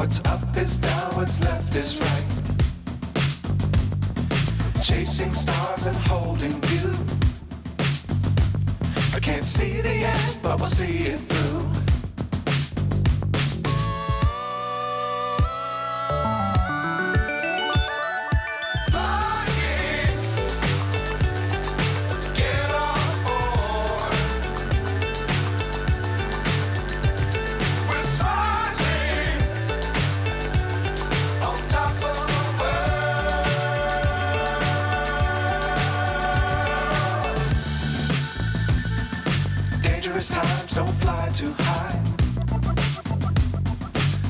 What's up is down, what's left is right. Chasing stars and holding you. I can't see the end, but we'll see it through. Times don't fly too high.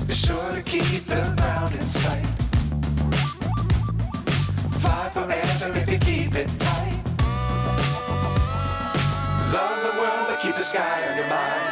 Be sure to keep the ground in sight. Fly forever if you keep it tight. Love the world but keep the sky on your mind.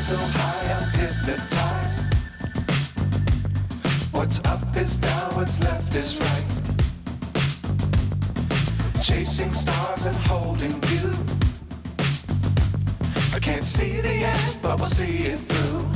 So high I'm hypnotized. What's up is down, what's left is right. Chasing stars and holding you. I can't see the end, but we'll see it through.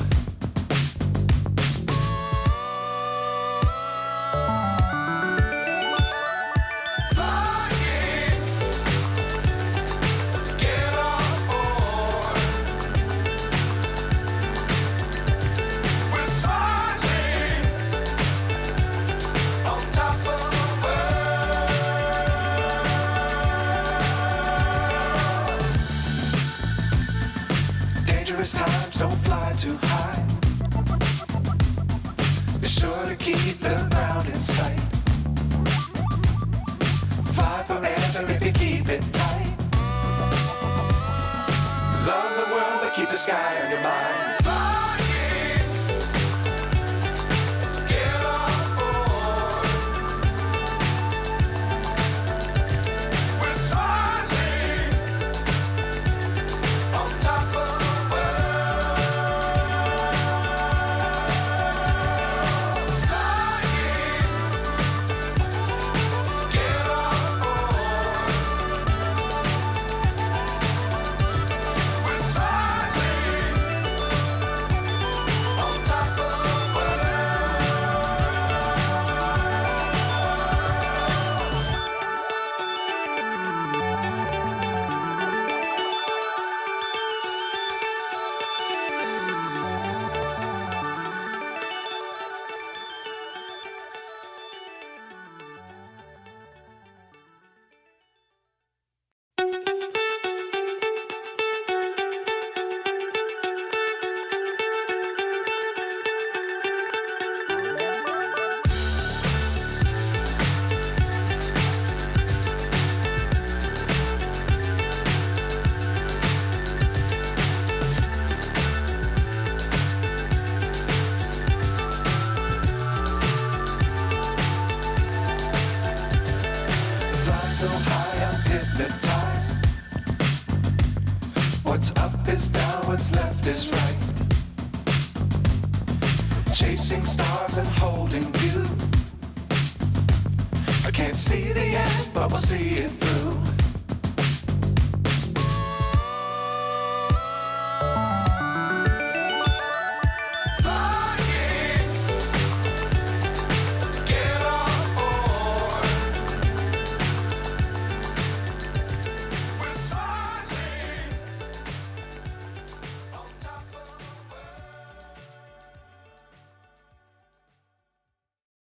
Times don't fly too high. Be sure to keep the ground in sight. Fly forever if you keep it tight. Love the world but keep the sky on your mind. So high I'm hypnotized. What's up is down, what's left is right. Chasing stars and holding you. I can't see the end, but we'll see it through.